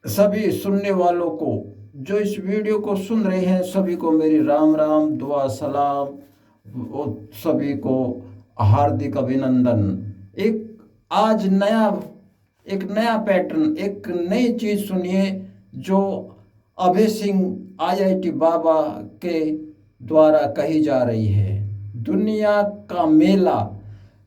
सभी सुनने वालों को, जो इस वीडियो को सुन रहे हैं, सभी को मेरी राम राम दुआ सलाम और सभी को हार्दिक अभिनंदन। एक आज नया एक नया पैटर्न, एक नई चीज़ सुनिए जो अभय सिंह आईआईटी बाबा के द्वारा कही जा रही है। दुनिया का मेला,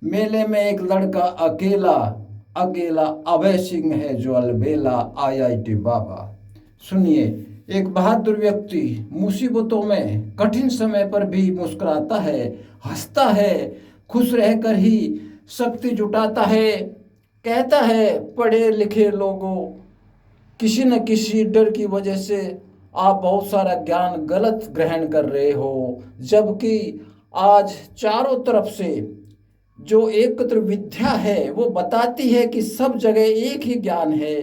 मेले में एक लड़का अकेला अकेला अभय सिंह है जो अलबेला आईआईटी बाबा। सुनिए, एक बहादुर व्यक्ति मुसीबतों में कठिन समय पर भी मुस्कुराता है, हंसता है, खुश रहकर ही शक्ति जुटाता है। कहता है, पढ़े लिखे लोगों, किसी न किसी डर की वजह से आप बहुत सारा ज्ञान गलत ग्रहण कर रहे हो, जबकि आज चारों तरफ से जो एकत्र विद्या है वो बताती है कि सब जगह एक ही ज्ञान है,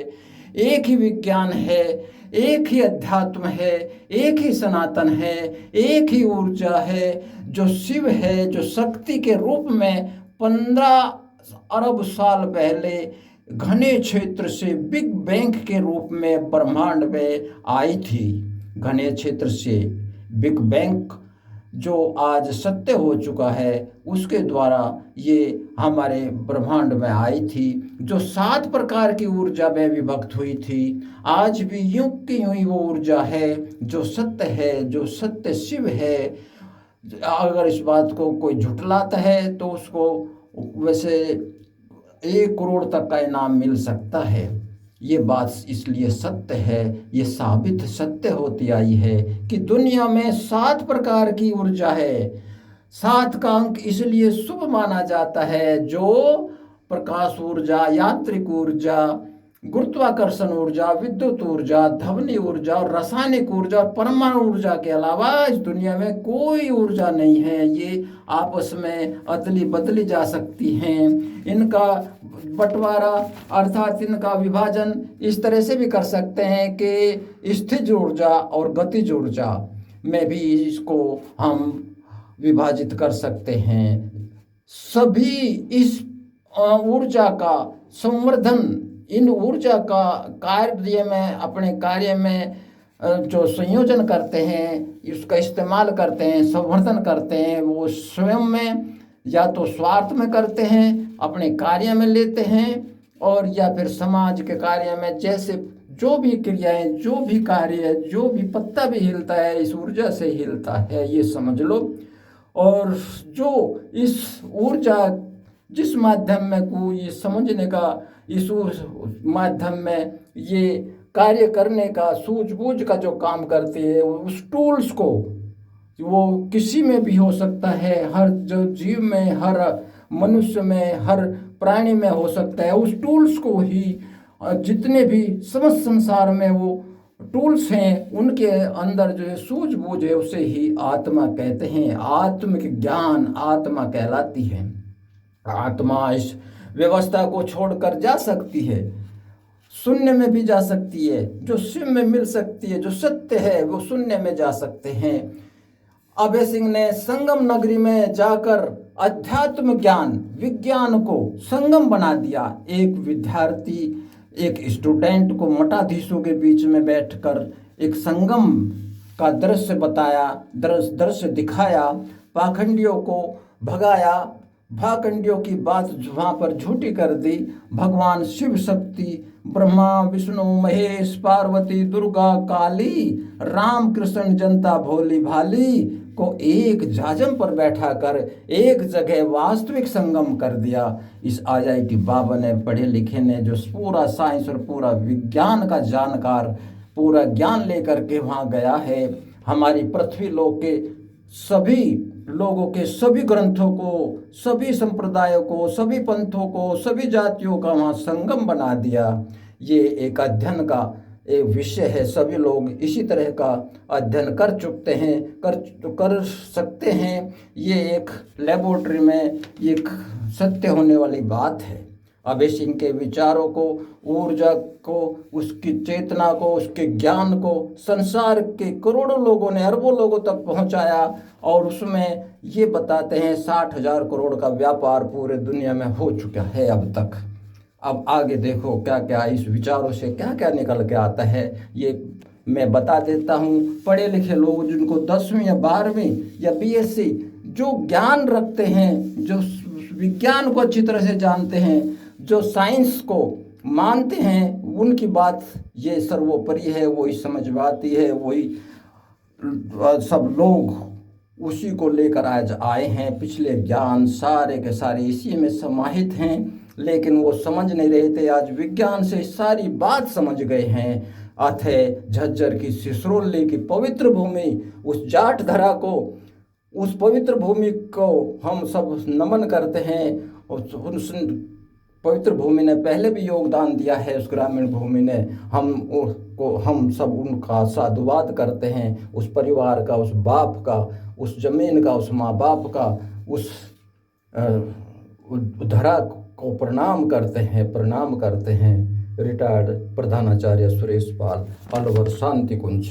एक ही विज्ञान है, एक ही अध्यात्म है, एक ही सनातन है, एक ही ऊर्जा है जो शिव है, जो शक्ति के रूप में 15 अरब साल पहले घने क्षेत्र से बिग बैंग के रूप में ब्रह्मांड में आई थी। घने क्षेत्र से बिग बैंग जो आज सत्य हो चुका है, उसके द्वारा ये हमारे ब्रह्मांड में आई थी, जो 7 प्रकार की ऊर्जा में विभक्त हुई थी। आज भी यूं की यूं ही वो ऊर्जा है जो सत्य है, जो सत्य शिव है। अगर इस बात को कोई झुटलाता है तो उसको वैसे 1 करोड़ तक का इनाम मिल सकता है। ये बात इसलिए सत्य है, ये साबित सत्य होती आई है कि दुनिया में 7 प्रकार की ऊर्जा है। 7 का अंक इसलिए शुभ माना जाता है, जो प्रकाश ऊर्जा, यांत्रिक ऊर्जा, गुरुत्वाकर्षण ऊर्जा, विद्युत ऊर्जा, ध्वनि ऊर्जा और रासायनिक ऊर्जा और परमाणु ऊर्जा के अलावा इस दुनिया में कोई ऊर्जा नहीं है। ये आपस में अदली बदली जा सकती हैं। इनका बंटवारा अर्थात इनका विभाजन इस तरह से भी कर सकते हैं कि स्थिर ऊर्जा और गतिज ऊर्जा में भी इसको हम विभाजित कर सकते हैं। सभी इस ऊर्जा का संवर्धन, इन ऊर्जा का कार्य में, अपने कार्य में जो संयोजन करते हैं, इसका इस्तेमाल करते हैं, संवर्धन करते हैं, वो स्वयं में या तो स्वार्थ में करते हैं, अपने कार्य में लेते हैं, और या फिर समाज के कार्य में। जैसे जो भी क्रियाएं, जो भी कार्य है, जो भी पत्ता भी हिलता है इस ऊर्जा से हिलता है, ये समझ लो। और जो इस ऊर्जा जिस माध्यम में को ये समझने का, इस माध्यम में ये कार्य करने का, सूझबूझ का जो काम करती है, उस टूल्स को, वो किसी में भी हो सकता है, हर जो जीव में, हर मनुष्य में, हर प्राणी में हो सकता है। उस टूल्स को ही जितने भी समस्त संसार में वो टूल्स हैं, उनके अंदर जो है सूझबूझ है, उसे ही आत्मा कहते हैं। आत्मिक ज्ञान आत्मा कहलाती है। आत्मा इस व्यवस्था को छोड़कर जा सकती है, शून्य में भी जा सकती है, जो शिव में मिल सकती है, जो सत्य है वो शून्य में जा सकते हैं। अभय सिंह ने संगम नगरी में जाकर अध्यात्म ज्ञान, विज्ञान को संगम बना दिया। एक विद्यार्थी, एक स्टूडेंट को मठाधीशों के बीच में बैठकर एक संगम का दृश्य बताया, दृश्य दिखाया, पाखंडियों को भगाया, भाखंडियों की बात वहाँ पर झूठी कर दी। भगवान शिव शक्ति, ब्रह्मा विष्णु महेश पार्वती दुर्गा काली, राम कृष्ण जनता भोली भाली को एक जाजम पर बैठा कर एक जगह वास्तविक संगम कर दिया। इस आईआईटी बाबा ने, पढ़े लिखे ने, जो पूरा साइंस और पूरा विज्ञान का जानकार, पूरा ज्ञान लेकर के वहाँ गया है, हमारी पृथ्वी लोक के सभी लोगों के सभी ग्रंथों को, सभी संप्रदायों को, सभी पंथों को, सभी जातियों का वहाँ संगम बना दिया। ये एक अध्ययन का एक विषय है। सभी लोग इसी तरह का अध्ययन कर चुके हैं, कर सकते हैं। ये एक लेबोरेटरी में एक सत्य होने वाली बात है। अभय सिंह के विचारों को, ऊर्जा को, उसकी चेतना को, उसके ज्ञान को संसार के करोड़ों लोगों ने, अरबों लोगों तक पहुंचाया। और उसमें ये बताते हैं 60,000 करोड़ का व्यापार पूरे दुनिया में हो चुका है अब तक। अब आगे देखो क्या क्या इस विचारों से क्या क्या निकल के आता है, ये मैं बता देता हूँ। पढ़े लिखे लोग जिनको 10वीं या 12वीं या बीएससी जो ज्ञान रखते हैं, जो विज्ञान को अच्छी तरह से जानते हैं, जो साइंस को मानते हैं, उनकी बात ये सर्वोपरि है, वही समझ में आती है, वही सब लोग उसी को लेकर आज आए हैं। पिछले ज्ञान सारे के सारे इसी में समाहित हैं, लेकिन वो समझ नहीं रहे थे। आज विज्ञान से सारी बात समझ गए हैं। अतः झज्जर की सिसरोली की पवित्र भूमि, उस जाट धरा को, उस पवित्र भूमि को हम सब नमन करते हैं। उस पवित्र भूमि ने पहले भी योगदान दिया है, उस ग्रामीण भूमि ने, हम सब उनका साधुवाद करते हैं। उस परिवार का, उस बाप का, उस जमीन का, उस माँ बाप का, उस धरा को प्रणाम करते हैं। रिटायर्ड प्रधानाचार्य सुरेश पाल, अलवर शांति कुंज।